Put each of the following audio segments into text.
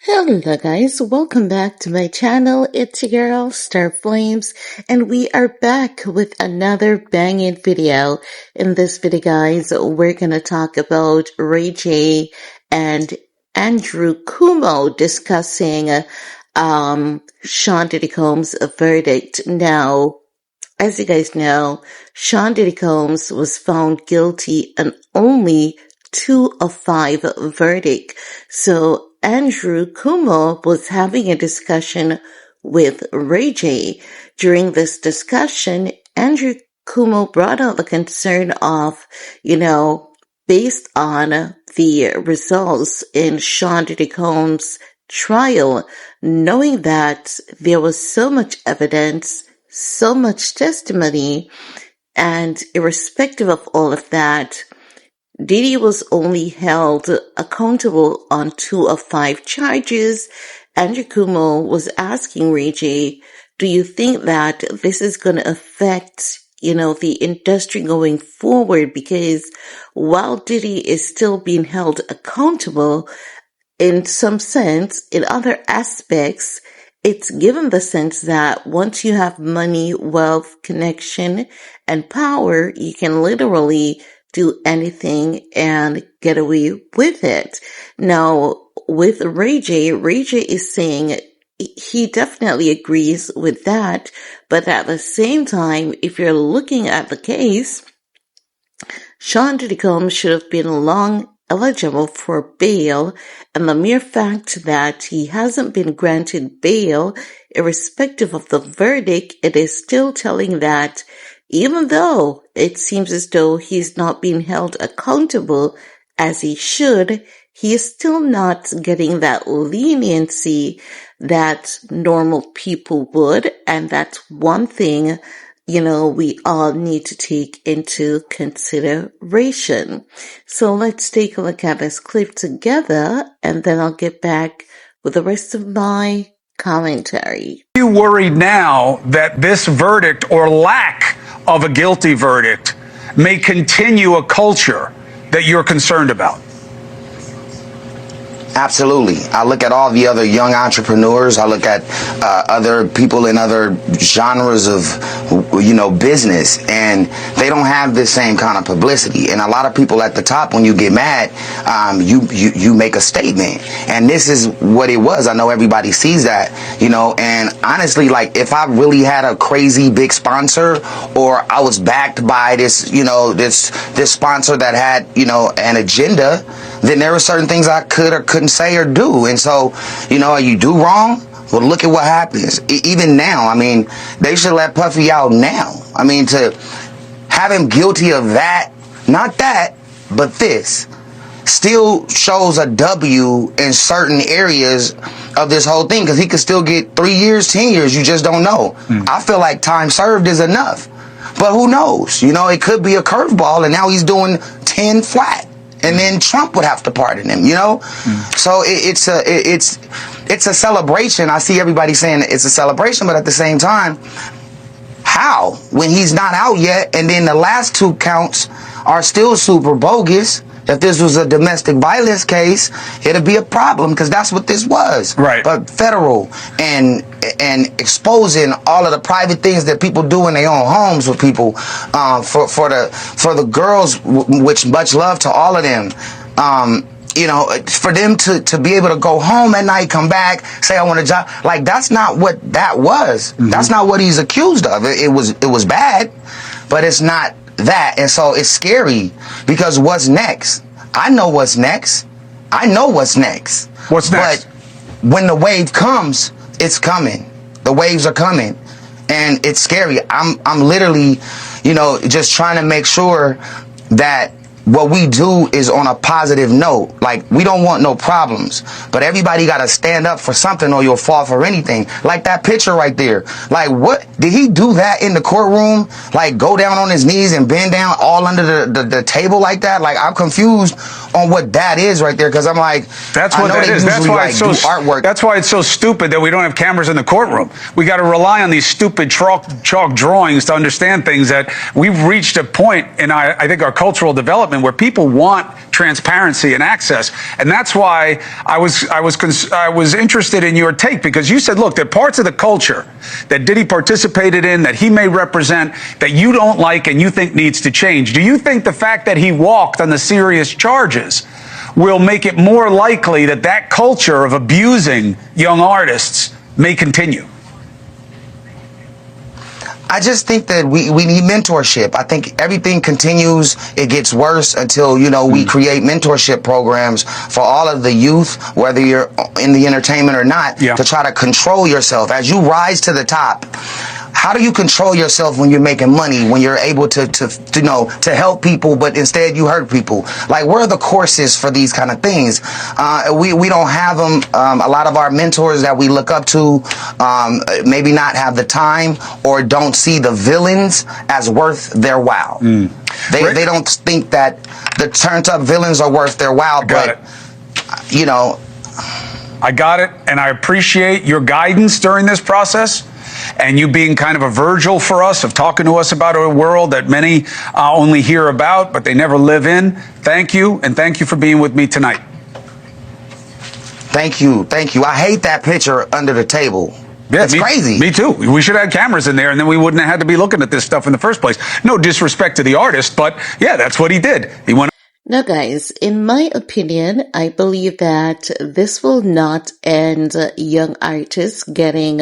Hello guys, welcome back to my channel. It's your girl Star Flames, and we are back with another banging video. In this video guys, we're gonna talk about RayJ and Andrew Cuomo discussing Sean Diddy Combs' verdict. Now, as you guys know, Sean Diddy Combs was found guilty on only 2 of 5 verdict. So Andrew Cuomo was having a discussion with RayJ. During this discussion, Andrew Cuomo brought out the concern of, based on the results in Sean Diddy Combs' trial, knowing that there was so much evidence, so much testimony, and irrespective of all of that, Diddy was only held accountable on 2 of 5 charges. Andrew Cuomo was asking RayJ, do you think that this is going to affect, the industry going forward? Because while Diddy is still being held accountable, in some sense, in other aspects, it's given the sense that once you have money, wealth, connection, and power, you can literally do anything and get away with it. Now, with RayJ is saying he definitely agrees with that, but at the same time, if you're looking at the case, Sean Diddy Combs should have been long eligible for bail, and the mere fact that he hasn't been granted bail, irrespective of the verdict, it is still telling that even though it seems as though he's not being held accountable as he should, he is still not getting that leniency that normal people would, and that's one thing we all need to take into consideration. So let's take a look at this clip together, and then I'll get back with the rest of my commentary. Are you worried now that this verdict or lack of a guilty verdict may continue a culture that you're concerned about? Absolutely. I look at all the other young entrepreneurs. I look at other people in other genres of, business, and they don't have this same kind of publicity. And a lot of people at the top, when you get mad, you make a statement. And this is what it was. I know everybody sees that, and honestly, like, if I really had a crazy big sponsor, or I was backed by this, this sponsor that had, an agenda, then there were certain things I could or couldn't say or do. And so, you do wrong, well, look at what happens. Even now, I mean, they should let Puffy out now. I mean, to have him guilty of that, not that, but this, still shows a W in certain areas of this whole thing, because he could still get 3 years, 10 years. You just don't know. I feel like time served is enough. But who knows? It could be a curveball, and now he's doing 10 flat. And then Trump would have to pardon him, So it's a celebration. I see everybody saying it's a celebration, but at the same time, how? When he's not out yet, and then the last 2 counts are still super bogus. If this was a domestic violence case, it'd be a problem, because that's what this was. Right. But federal and exposing all of the private things that people do in their own homes with people, for the girls, which much love to all of them. For them to be able to go home at night, come back, say I want a job, like, that's not what that was. That's not what he's accused of. It was bad, but it's not that. And so it's scary, because what's next? I know what's next. What's next? But when the wave comes, it's coming. The waves are coming, and it's scary. I'm literally, just trying to make sure that what we do is on a positive note. Like, we don't want no problems, but everybody got to stand up for something, or you'll fall for anything. Like that picture right there. Like, what did he do that in the courtroom? Like, go down on his knees and bend down all under the table like that? Like, I'm confused on what that is right there, because I'm like, that's what that is. That's why it's so artwork. That's why it's so stupid that we don't have cameras in the courtroom. We got to rely on these stupid chalk drawings to understand things. That we've reached a point in I think our cultural development where people want transparency and access. And that's why I was interested in your take, because you said, look, there are parts of the culture that Diddy participated in that he may represent that you don't like and you think needs to change. Do you think the fact that he walked on the serious charges will make it more likely that that culture of abusing young artists may continue? I just think that we need mentorship. I think everything continues. It gets worse until, we create mentorship programs for all of the youth, whether you're in the entertainment or not, to try to control yourself. As you rise to the top, how do you control yourself when you're making money, when you're able to help people, but instead you hurt people? Like, where are the courses for these kind of things? We don't have them. A lot of our mentors that we look up to maybe not have the time or don't see the villains as worth their while. They don't think that the turned up villains are worth their while, but I got it, and I appreciate your guidance during this process, and you being kind of a Virgil for us, of talking to us about a world that many only hear about, but they never live in. Thank you, and thank you for being with me tonight. Thank you. I hate that picture under the table. Yeah, it's crazy. Me too. We should have had cameras in there, and then we wouldn't have had to be looking at this stuff in the first place. No disrespect to the artist, but yeah, that's what he did. He went. Now, guys, in my opinion, I believe that this will not end young artists getting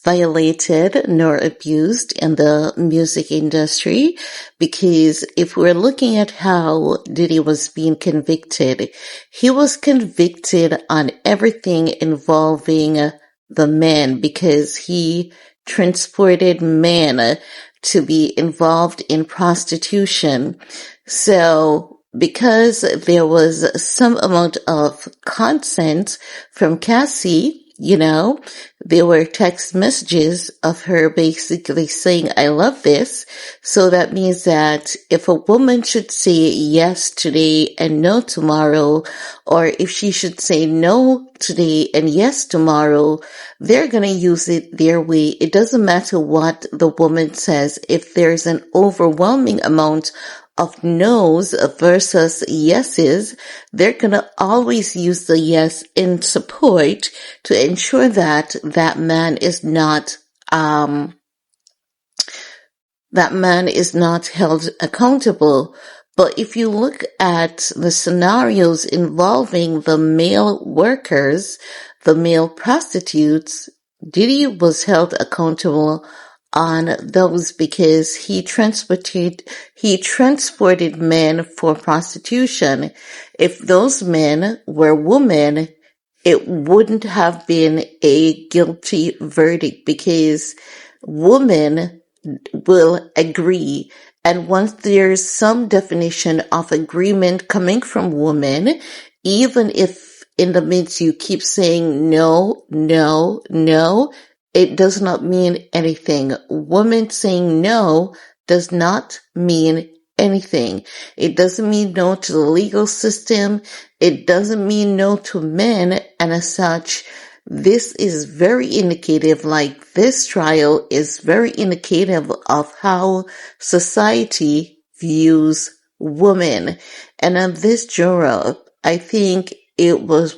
violated nor abused in the music industry, because if we're looking at how Diddy was being convicted, he was convicted on everything involving the men, because he transported men to be involved in prostitution. So because there was some amount of consent from Cassie, there were text messages of her basically saying, I love this. So that means that if a woman should say yes today and no tomorrow, or if she should say no today and yes tomorrow, they're going to use it their way. It doesn't matter what the woman says. If there's an overwhelming amount of no's versus yeses, they're going to always use the yes in support to ensure that that man is not held accountable. But if you look at the scenarios involving the male workers, the male prostitutes, Diddy was held accountable on those because he transported men for prostitution. If those men were women, it wouldn't have been a guilty verdict, because women will agree. And once there's some definition of agreement coming from women, even if in the midst you keep saying no, no, no, it does not mean anything. Women saying no does not mean anything. It doesn't mean no to the legal system. It doesn't mean no to men. And as such, this is very indicative, like this trial is very indicative of how society views women. And on this juror, I think it was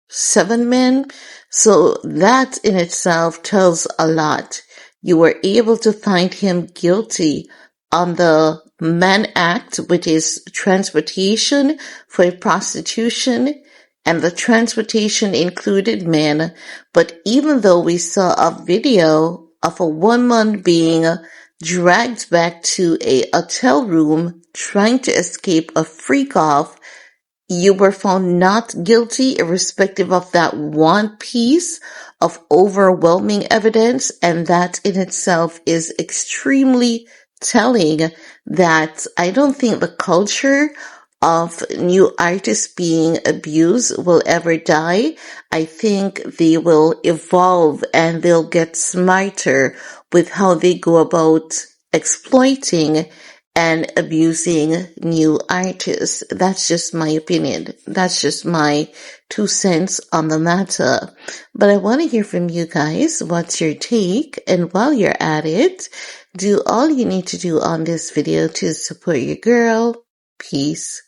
7 men. So that in itself tells a lot. You were able to find him guilty on the Mann Act, which is transportation for prostitution, and the transportation included men. But even though we saw a video of a woman being dragged back to a hotel room trying to escape a freak-off, you were found not guilty irrespective of that one piece of overwhelming evidence, and that in itself is extremely telling that I don't think the culture of new artists being abused will ever die. I think they will evolve and they'll get smarter with how they go about exploiting and abusing new artists. That's just my opinion. That's just my 2 cents on the matter. But I want to hear from you guys. What's your take? And while you're at it, do all you need to do on this video to support your girl. peace,